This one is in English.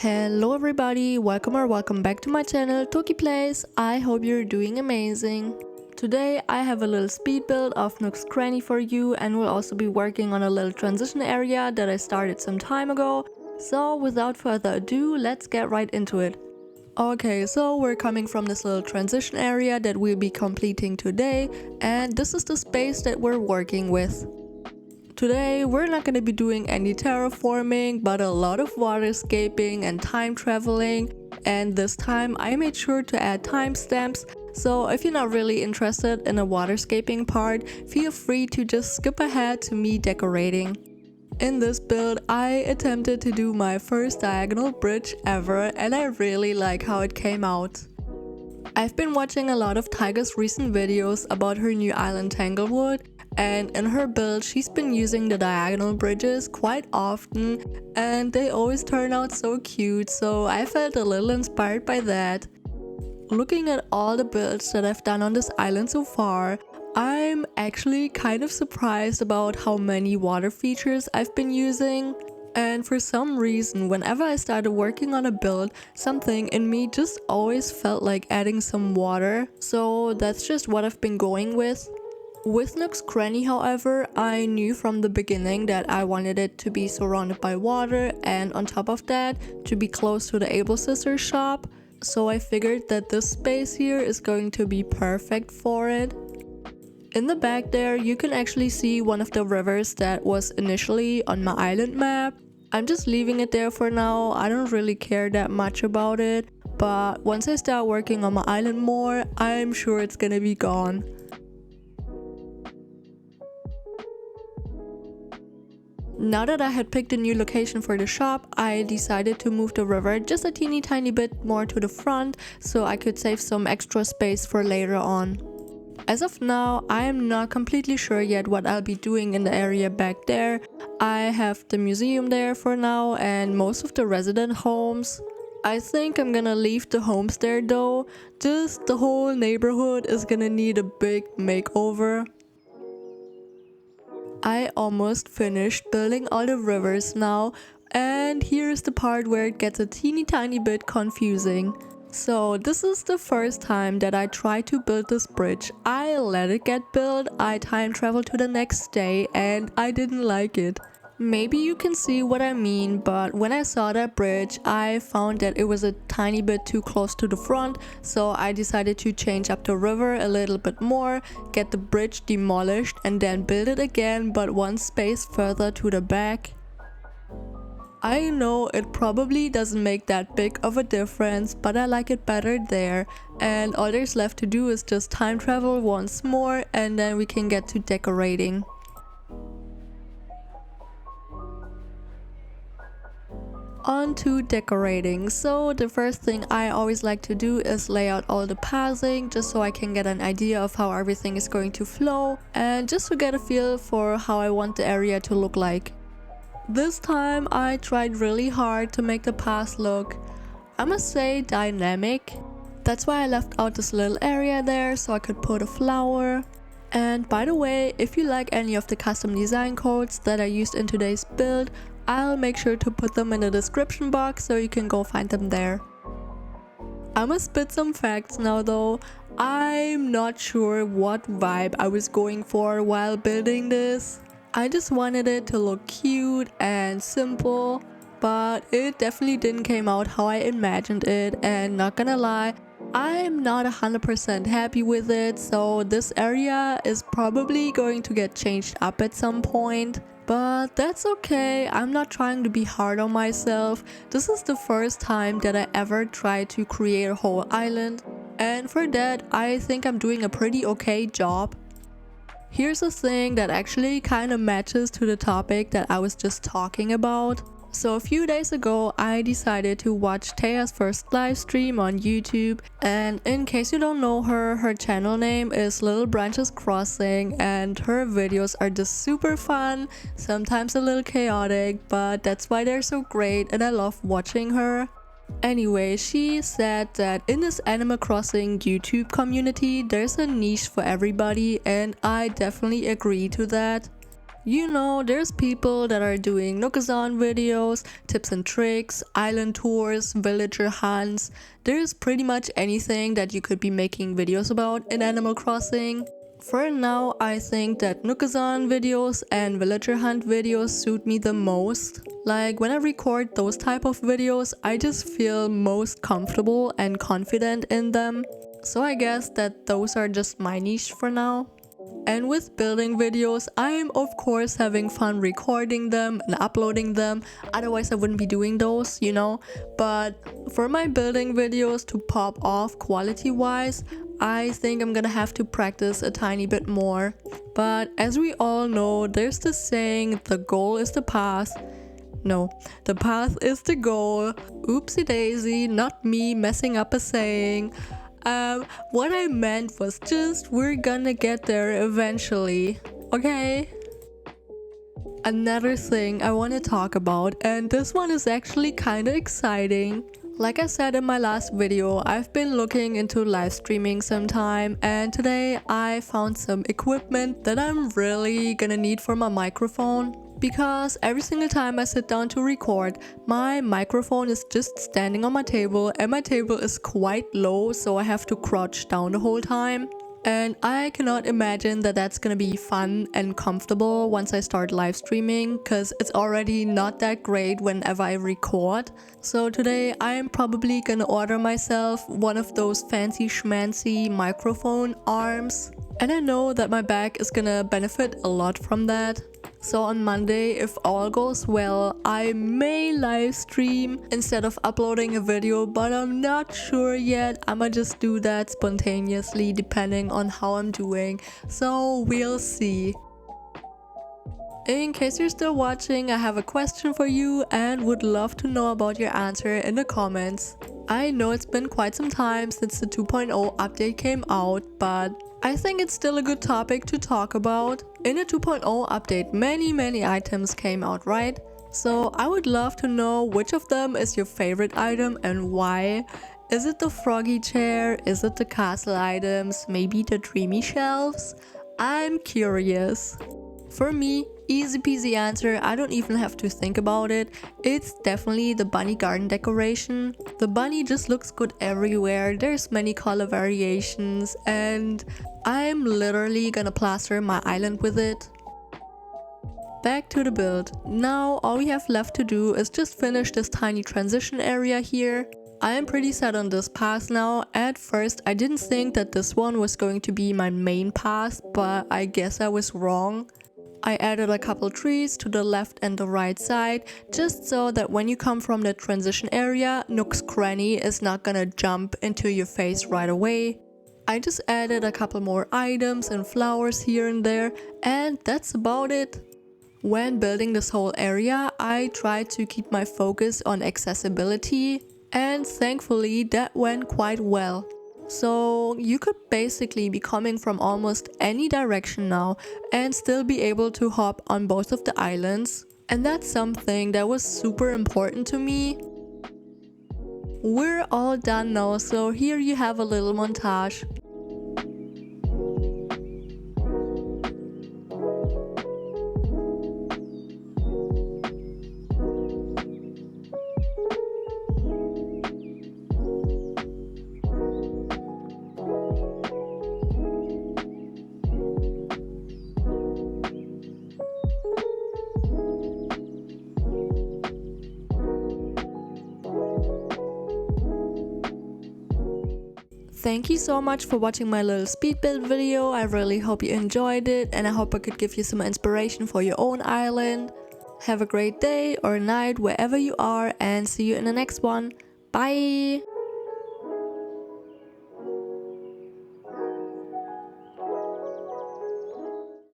Hello everybody, welcome back to my channel Tokki Plays. I hope you're doing amazing. Today I have a little speed build of Nooks Cranny for you, and we'll also be working on a little transition area that I started some time ago. So without further ado, let's get right into it. Okay, so we're coming from this little transition area that we'll be completing today, and this is the space that we're working with. Today we're not going to be doing any terraforming, but a lot of waterscaping and time traveling, and this time I made sure to add timestamps, so if you're not really interested in a waterscaping part, feel free to just skip ahead to me decorating. In this build I attempted to do my first diagonal bridge ever, and I really like how it came out. I've been watching a lot of Tiger's recent videos about her new island Tanglewood, and in her build she's been using the diagonal bridges quite often, and they always turn out so cute, so I felt a little inspired by that. Looking at all the builds that I've done on this island so far, I'm actually kind of surprised about how many water features I've been using. And for some reason, whenever I started working on a build, something in me just always felt like adding some water, so that's just what I've been going with. With Nooks Cranny, however, I knew from the beginning that I wanted it to be surrounded by water, and on top of that, to be close to the Able Sisters shop, so I figured that this space here is going to be perfect for it. In the back there, you can actually see one of the rivers that was initially on my island map. I'm just leaving it there for now. I don't really care that much about it, but once I start working on my island more, I'm sure it's gonna be gone. Now that I had picked a new location for the shop, I decided to move the river just a teeny tiny bit more to the front so I could save some extra space for later on. As of now, I am not completely sure yet what I'll be doing in the area back there. I have the museum there for now and most of the resident homes. I think I'm gonna leave the homes there though, just the whole neighborhood is gonna need a big makeover. I almost finished building all the rivers now, and here's the part where it gets a teeny tiny bit confusing. So this is the first time that I tried to build this bridge. I let it get built, I time traveled to the next day, and I didn't like it. Maybe you can see what I mean, but when I saw that bridge, I found that it was a tiny bit too close to the front, so I decided to change up the river a little bit more, get the bridge demolished and then build it again, but one space further to the back. I know it probably doesn't make that big of a difference, but I like it better there, and all there's left to do is just time travel once more and then we can get to decorating. On to decorating. So the first thing I always like to do is lay out all the pathing just so I can get an idea of how everything is going to flow and just to get a feel for how I want the area to look like. This time I tried really hard to make the paths look, I must say, dynamic. That's why I left out this little area there so I could put a flower. And by the way, if you like any of the custom design codes that I used in today's build, I'll make sure to put them in the description box so you can go find them there. I'ma spit some facts now though. I'm not sure what vibe I was going for while building this. I just wanted it to look cute and simple, but it definitely didn't come out how I imagined it, and not gonna lie, I'm not 100% happy with it, so this area is probably going to get changed up at some point. But that's okay, I'm not trying to be hard on myself. This is the first time that I ever tried to create a whole island, and for that I think I'm doing a pretty okay job. Here's a thing that actually kind of matches to the topic that I was just talking about. So a few days ago I decided to watch Taya's first live stream on YouTube, and in case you don't know her, her channel name is Little Branches Crossing, and her videos are just super fun, sometimes a little chaotic, but that's why they're so great and I love watching her. Anyway, she said that in this Animal Crossing YouTube community there's a niche for everybody, and I definitely agree to that. You know, there's people that are doing Nookazon videos, tips and tricks, island tours, villager hunts. There's pretty much anything that you could be making videos about in Animal Crossing. For now, I think that Nookazon videos and villager hunt videos suit me the most. Like, when I record those type of videos, I just feel most comfortable and confident in them. So I guess that those are just my niche for now. And with building videos, I am of course having fun recording them and uploading them, otherwise I wouldn't be doing those, you know. But for my building videos to pop off quality wise, I think I'm gonna have to practice a tiny bit more. But as we all know, there's this saying, the goal is the path. No, the path is the goal. Oopsie daisy, not me messing up a saying. What I meant was just we're gonna get there eventually, okay? Another thing I want to talk about, and this one is actually kinda exciting. Like I said in my last video, I've been looking into live streaming sometime, and today I found some equipment that I'm really gonna need for my microphone. Because every single time I sit down to record, my microphone is just standing on my table and my table is quite low, so I have to crouch down the whole time. And I cannot imagine that that's gonna be fun and comfortable once I start live streaming, because it's already not that great whenever I record. So today I am probably gonna order myself one of those fancy schmancy microphone arms. And I know that my back is gonna benefit a lot from that. So on Monday, if all goes well, I may live stream instead of uploading a video, but I'm not sure yet. I'ma just do that spontaneously depending on how I'm doing. So we'll see. In case you're still watching, I have a question for you and would love to know about your answer in the comments. I know it's been quite some time since the 2.0 update came out, but I think it's still a good topic to talk about. In the 2.0 update, many items came out, right? So I would love to know which of them is your favorite item and why. Is it the froggy chair? Is it the castle items? Maybe the dreamy shelves? I'm curious. For me, easy peasy answer, I don't even have to think about it. It's definitely the bunny garden decoration. The bunny just looks good everywhere, there's many color variations, and I'm literally gonna plaster my island with it. Back to the build. Now all we have left to do is just finish this tiny transition area here. I am pretty set on this path now. At first I didn't think that this one was going to be my main path, but I guess I was wrong. I added a couple trees to the left and the right side, just so that when you come from the transition area, Nooks Cranny is not gonna jump into your face right away. I just added a couple more items and flowers here and there, and that's about it. When building this whole area, I tried to keep my focus on accessibility, and thankfully that went quite well. So you could basically be coming from almost any direction now and still be able to hop on both of the islands. And that's something that was super important to me. We're all done now, so here you have a little montage. Thank you so much for watching my little speed build video. I really hope you enjoyed it, and I hope I could give you some inspiration for your own island. Have a great day or night wherever you are, and see you in the next one. Bye!